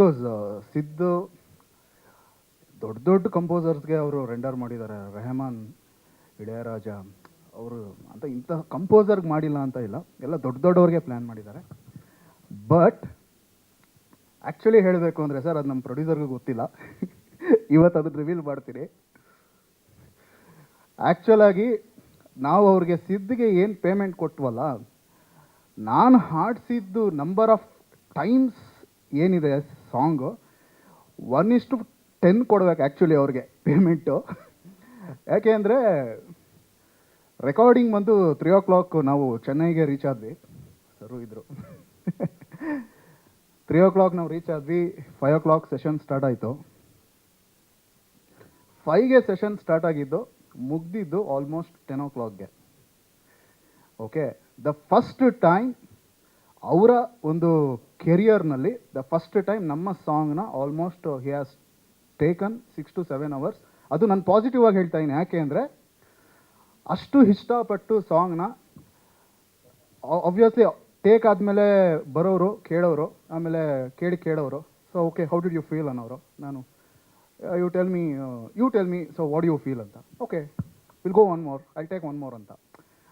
Of course Siddu ದೊಡ್ಡ ದೊಡ್ಡ ಕಂಪೋಸರ್ಸ್ಗೆ ಅವರು ರೆಂಡರ್ ಮಾಡಿದ್ದಾರೆ. ರೆಹಮಾನ್, ಇಳೆಯರಾಜ ಅವರು ಅಂತ ಇಂಥ ಕಂಪೋಸರ್ಗೆ ಮಾಡಿಲ್ಲ ಅಂತ ಇಲ್ಲ, ಎಲ್ಲ ದೊಡ್ಡ ದೊಡ್ಡವ್ರಿಗೆ ಪ್ಲ್ಯಾನ್ ಮಾಡಿದ್ದಾರೆ. ಬಟ್ ಆ್ಯಕ್ಚುಲಿ ಹೇಳಬೇಕು ಅಂದರೆ ಸರ್, ಅದು ನಮ್ಮ ಪ್ರೊಡ್ಯೂಸರ್ಗೂ ಗೊತ್ತಿಲ್ಲ. ಇವತ್ತು ಅದನ್ನು ರಿವೀಲ್ ಮಾಡ್ತೀನಿ. ಆ್ಯಕ್ಚುಲಾಗಿ ನಾವು ಅವ್ರಿಗೆ ಸಿದ್ಧಿಗೆ ಏನು ಪೇಮೆಂಟ್ ಕೊಟ್ವಲ್ಲ, ನಾನು ಹಾಡಿಸಿದ್ದು ನಂಬರ್ ಆಫ್ ಟೈಮ್ಸ್ ಏನಿದೆ ಸಾಂಗು 1:10 ಕೊಡ್ಬೇಕು ಆ್ಯಕ್ಚುಲಿ ಅವ್ರಿಗೆ ಪೇಮೆಂಟು. ಯಾಕೆ ಅಂದರೆ ರೆಕಾರ್ಡಿಂಗ್ ಬಂದು 3 o'clock ನಾವು ಚೆನ್ನೈಗೆ ರೀಚ್ ಆದ್ವಿ. ಸರು ಇದ್ದರು. 3 o'clock ನಾವು ರೀಚ್ ಆದ್ವಿ. 5 o'clock ಸೆಷನ್ ಸ್ಟಾರ್ಟ್ ಆಯಿತು. 5ಗೆ ಸೆಷನ್ ಸ್ಟಾರ್ಟ್ ಆಗಿದ್ದು, ಮುಗ್ದಿದ್ದು ಆಲ್ಮೋಸ್ಟ್ 10 o'clockಗೆ. ಓಕೆ, ದ ಫಸ್ಟ್ ಟೈಮ್ ಅವರ ಒಂದು ಕೆರಿಯರ್ನಲ್ಲಿ ಫಸ್ಟ್ ಟೈಮ್ ನಮ್ಮ ಸಾಂಗ್ನ almost he has taken 6 to 7 hours. ಅದು ನಾನು ಪಾಸಿಟಿವ್ ಆಗಿ ಹೇಳ್ತಾ ಇದ್ದೀನಿ. ಯಾಕೆ ಅಂದರೆ ಅಷ್ಟು ಇಷ್ಟಪಟ್ಟು ಸಾಂಗ್ನ ಆಬ್ವಿಯಸ್ಲಿ ಟೇಕ್ ಆದಮೇಲೆ ಬರೋರು ಕೇಳೋರು, ಆಮೇಲೆ ಕೇಳೋರು. So okay, how did you feel ಅನ್ನೋರು. ನಾನು you tell me so what you feel ಅಂತ. Okay, will go one more, I take one more ಅಂತ.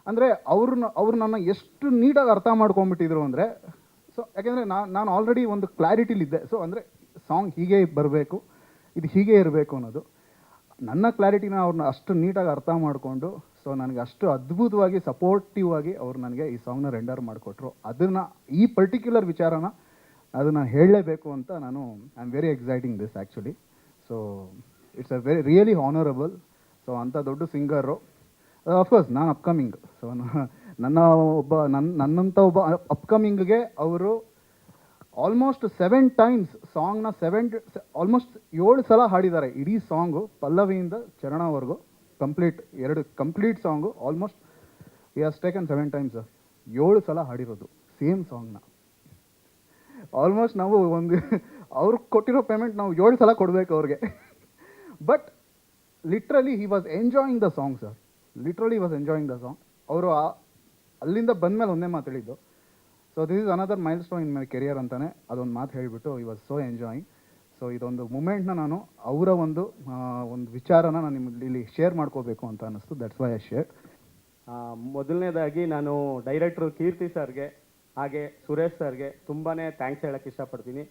ಅಂದರೆ ಅವ್ರು ನನ್ನ ಎಷ್ಟು ನೀಟಾಗಿ ಅರ್ಥ ಮಾಡ್ಕೊಂಬಿಟ್ಟಿದ್ರು ಅಂದರೆ, ಸೊ ಯಾಕೆಂದರೆ ನಾನು ಆಲ್ರೆಡಿ ಒಂದು ಕ್ಲಾರಿಟಿಲಿದ್ದೆ. ಸೊ ಅಂದರೆ ಸಾಂಗ್ ಹೀಗೆ ಬರಬೇಕು, ಇದು ಹೀಗೆ ಇರಬೇಕು ಅನ್ನೋದು ನನ್ನ ಕ್ಲಾರಿಟಿನ ಅವ್ರನ್ನ ಅಷ್ಟು ನೀಟಾಗಿ ಅರ್ಥ ಮಾಡಿಕೊಂಡು, ಸೊ ನನಗೆ ಅಷ್ಟು ಅದ್ಭುತವಾಗಿ ಸಪೋರ್ಟಿವ್ ಆಗಿ ಅವ್ರು ನನಗೆ ಈ ಸಾಂಗ್ನ ರೆಂಡರ್ ಮಾಡಿಕೊಟ್ರು. ಅದನ್ನು, ಈ ಪರ್ಟಿಕ್ಯುಲರ್ ವಿಚಾರನ ಅದನ್ನು ಹೇಳಲೇಬೇಕು ಅಂತ ನಾನು I am very exciting this actually. So it's a really honourable. So ಅಂಥ ದೊಡ್ಡ ಸಿಂಗರು, ಅಫ್ಕೋರ್ಸ್ ನಾನು ಅಪ್ಕಮಿಂಗ್. ಸೊ ನನ್ನಂಥ ಒಬ್ಬ ಅಪ್ಕಮಿಂಗ್ಗೆ ಅವರು ಆಲ್ಮೋಸ್ಟ್ 7 times ಸಾಂಗ್ನ ಆಲ್ಮೋಸ್ಟ್ 7 ಸಲ ಹಾಡಿದ್ದಾರೆ ಇಡೀ ಸಾಂಗು, ಪಲ್ಲವಿಯಿಂದ ಚರಣವರೆಗೂ complete song. Almost he has taken 7 times. 7 ಸಲ ಹಾಡಿರೋದು ಸೇಮ್ ಸಾಂಗ್ನ. ಆಲ್ಮೋಸ್ಟ್ ನಾವು ಅವ್ರಿಗೆ ಕೊಟ್ಟಿರೋ ಪೇಮೆಂಟ್ ನಾವು 7 ಸಲ ಕೊಡಬೇಕು ಅವ್ರಿಗೆ. But literally he was enjoying the song sir. Literally was enjoying the song. ಅವರು ಅಲ್ಲಿಂದ ಬಂದಮೇಲೆ ಒಂದೇ ಮಾತು ಹೇಳಿದ್ದು, so this is another milestone in my career ಅಂತಾನೆ ಅದೊಂದು ಮಾತು ಹೇಳಿಬಿಟ್ಟು ಈ ವಾಸ್ ಸೋ ಎಂಜಾಯಿಂಗ್. ಸೊ ಇದೊಂದು ಮೂಮೆಂಟ್ನ ನಾನು ಅವರ ಒಂದು ವಿಚಾರನ ನಾನು ನಿಮ್ಮಲ್ಲಿ ಇಲ್ಲಿ ಶೇರ್ ಮಾಡ್ಕೋಬೇಕು ಅಂತ ಅನ್ನಿಸ್ತು. That's why I share. ಮೊದಲನೇದಾಗಿ ನಾನು ಡೈರೆಕ್ಟ್ರು ಕೀರ್ತಿ ಸರ್ಗೆ ಹಾಗೆ ಸುರೇಶ್ ಸರ್ಗೆ ತುಂಬಾ ಥ್ಯಾಂಕ್ಸ್ ಹೇಳೋಕ್ಕೆ ಇಷ್ಟಪಡ್ತೀನಿ.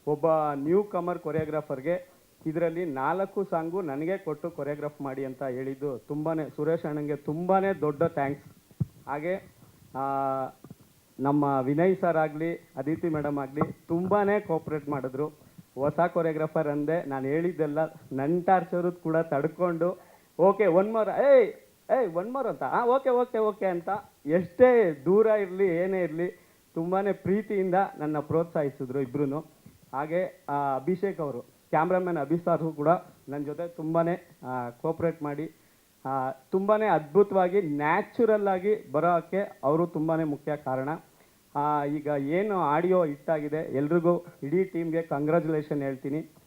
ಒಬ್ಬ ನ್ಯೂ ಕಮರ್ ಕೊರಿಯೋಗ್ರಾಫರ್ಗೆ ಇದರಲ್ಲಿ 4 ಸಾಂಗು ನನಗೆ ಕೊಟ್ಟು ಕೊರಿಯೋಗ್ರಾಫ್ ಮಾಡಿ ಅಂತ ಹೇಳಿದ್ದು ಸುರೇಶ್ ಅಣ್ಣಂಗೆ ತುಂಬಾ ದೊಡ್ಡ ಥ್ಯಾಂಕ್ಸ್. ಹಾಗೆ ನಮ್ಮ ವಿನಯ್ ಸರ್ ಆಗಲಿ, ಅದಿತಿ ಮೇಡಮ್ ಆಗಲಿ ತುಂಬಾ ಕೋಪ್ರೇಟ್ ಮಾಡಿದ್ರು. ಹೊಸ ಕೊರಿಯೋಗ್ರಾಫರ್ ಅಂದೆ, ನಾನು ಹೇಳಿದ್ದೆಲ್ಲ ನನ್ನ ಟಾರ್ಚರು ಕೂಡ ತಡ್ಕೊಂಡು okay one more, one more ಅಂತ, ಓಕೆ ಓಕೆ ಓಕೆ ಅಂತ ಎಷ್ಟೇ ದೂರ ಇರಲಿ ಏನೇ ಇರಲಿ ತುಂಬಾ ಪ್ರೀತಿಯಿಂದ ನನ್ನ ಪ್ರೋತ್ಸಾಹಿಸಿದ್ರು ಇಬ್ಬರೂ. ಹಾಗೆ ಅಭಿಷೇಕ್ ಅವರು, ಕ್ಯಾಮ್ರಾಮನ್ ಅಭಿಸಾರು ಕೂಡ ನನ್ನ ಜೊತೆ ತುಂಬಾ ಕೋಪ್ರೇಟ್ ಮಾಡಿ ತುಂಬಾ ಅದ್ಭುತವಾಗಿ ನ್ಯಾಚುರಲ್ ಆಗಿ ಬರೋಕ್ಕೆ ಅವರು ತುಂಬಾ ಮುಖ್ಯ ಕಾರಣ. ಈಗ ಏನು ಆಡಿಯೋ ಹಿಟ್ಟಾಗಿದೆ, ಎಲ್ರಿಗೂ ಇಡೀ ಟೀಮ್ಗೆ ಕಂಗ್ರ್ಯಾಚುಲೇಷನ್ ಹೇಳ್ತೀನಿ.